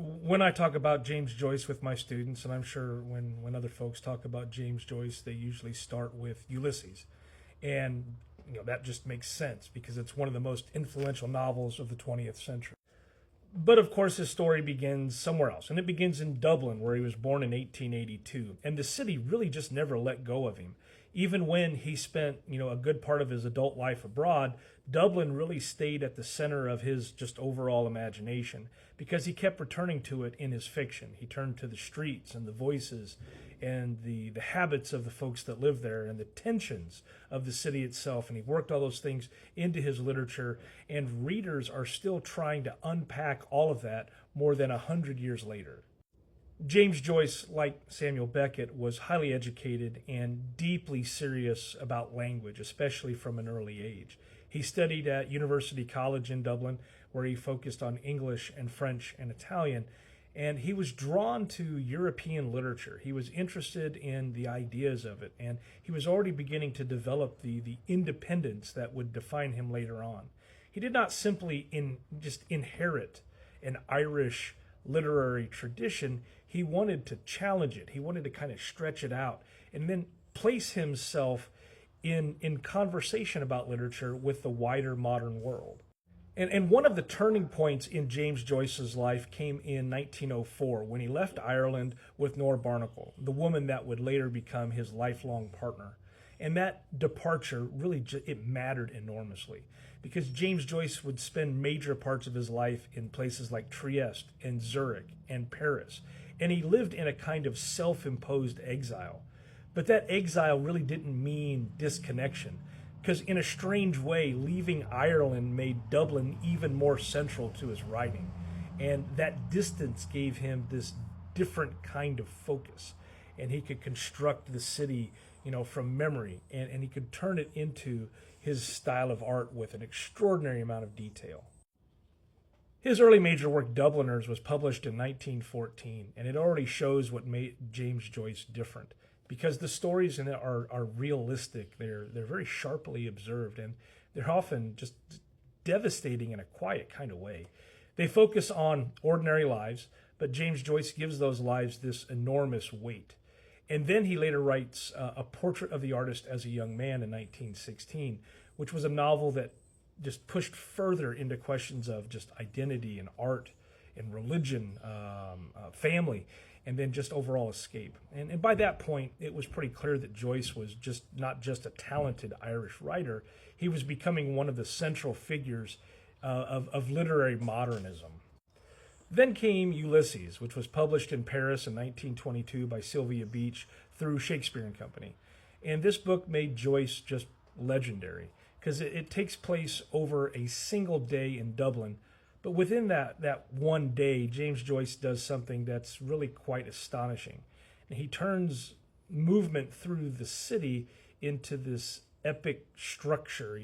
When I talk about James Joyce with my students, and I'm sure when other folks talk about James Joyce, they usually start with Ulysses. And that just makes sense because it's one of the most influential novels of the 20th century. But of course, his story begins somewhere else, and it begins in Dublin, where he was born in 1882. And the city really just never let go of him. Even when he spent, a good part of his adult life abroad, Dublin really stayed at the center of his just overall imagination because he kept returning to it in his fiction. He turned to the streets and the voices and the habits of the folks that live there and the tensions of the city itself. And he worked all those things into his literature, and readers are still trying to unpack all of that more than 100 years later. James Joyce, like Samuel Beckett, was highly educated and deeply serious about language, especially from an early age. He studied at University College in Dublin, where he focused on English and French and Italian, and he was drawn to European literature. He was interested in the ideas of it, and he was already beginning to develop the independence that would define him later on. He did not simply just inherit an Irish literary tradition. He wanted to challenge it. He wanted to kind of stretch it out and then place himself in conversation about literature with the wider modern world. And one of the turning points in James Joyce's life came in 1904 when he left Ireland with Nora Barnacle, the woman that would later become his lifelong partner. And that departure really it mattered enormously because James Joyce would spend major parts of his life in places like Trieste and Zurich and Paris. And he lived in a kind of self-imposed exile. But that exile really didn't mean disconnection, because in a strange way, leaving Ireland made Dublin even more central to his writing. And that distance gave him this different kind of focus. And he could construct the city, from memory, and he could turn it into his style of art with an extraordinary amount of detail. His early major work, Dubliners, was published in 1914, and it already shows what made James Joyce different. Because the stories in it are realistic, they're very sharply observed, and they're often just devastating in a quiet kind of way. They focus on ordinary lives, but James Joyce gives those lives this enormous weight. And then he later writes A Portrait of the Artist as a Young Man in 1916, which was a novel that just pushed further into questions of just identity and art and religion, family, and then just overall escape. And by that point, it was pretty clear that Joyce was just not just a talented Irish writer, he was becoming one of the central figures of literary modernism. Then came Ulysses, which was published in Paris in 1922 by Sylvia Beach through Shakespeare and Company. And this book made Joyce just legendary because it takes place over a single day in Dublin. But within that one day, James Joyce does something that's really quite astonishing. And he turns movement through the city into this epic structure.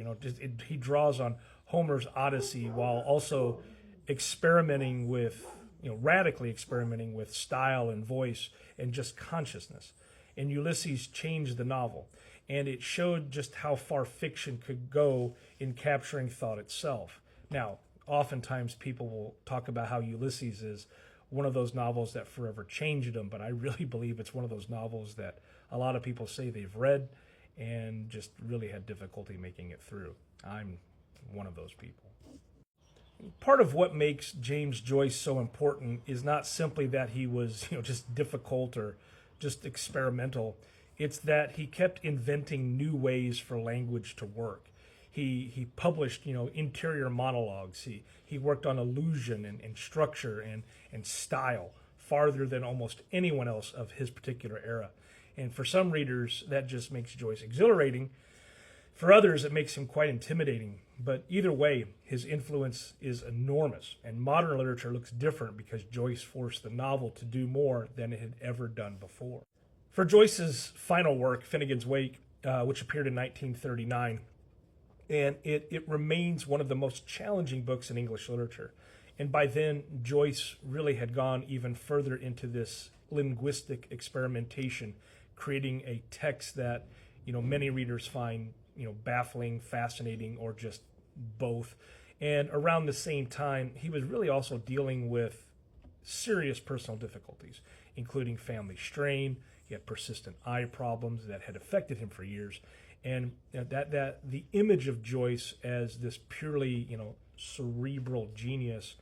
He draws on Homer's Odyssey while also experimenting with, radically experimenting with style and voice and just consciousness. And Ulysses changed the novel, and it showed just how far fiction could go in capturing thought itself. Now, oftentimes people will talk about how Ulysses is one of those novels that forever changed them, but I really believe it's one of those novels that a lot of people say they've read and just really had difficulty making it through. I'm one of those people. Part of what makes James Joyce so important is not simply that he was, just difficult or just experimental. It's that he kept inventing new ways for language to work. He published, interior monologues. He worked on illusion and structure and style farther than almost anyone else of his particular era. And for some readers, that just makes Joyce exhilarating. For others, it makes him quite intimidating. But either way, his influence is enormous. And modern literature looks different because Joyce forced the novel to do more than it had ever done before. For Joyce's final work, Finnegan's Wake, which appeared in 1939, and it remains one of the most challenging books in English literature. And by then, Joyce really had gone even further into this linguistic experimentation, creating a text that, many readers find, baffling, fascinating, or just both. And around the same time, he was really also dealing with serious personal difficulties, including family strain. He had persistent eye problems that had affected him for years. And that the image of Joyce as this purely, cerebral genius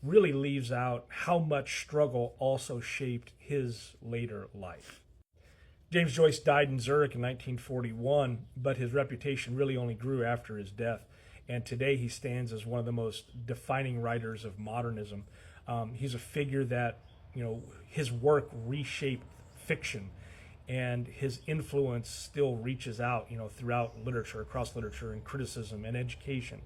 really leaves out how much struggle also shaped his later life. James Joyce died in Zurich in 1941, but his reputation really only grew after his death. And today he stands as one of the most defining writers of modernism. He's a figure that, his work reshaped fiction, and his influence still reaches out, throughout literature, across literature and criticism and education.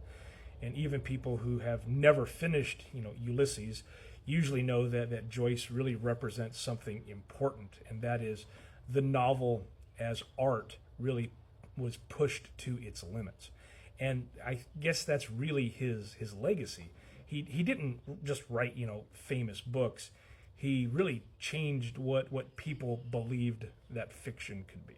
And even people who have never finished, Ulysses, usually know that Joyce really represents something important, and that is the novel as art really was pushed to its limits. And I guess that's really his legacy. He didn't just write, famous books. He really changed what people believed that fiction could be.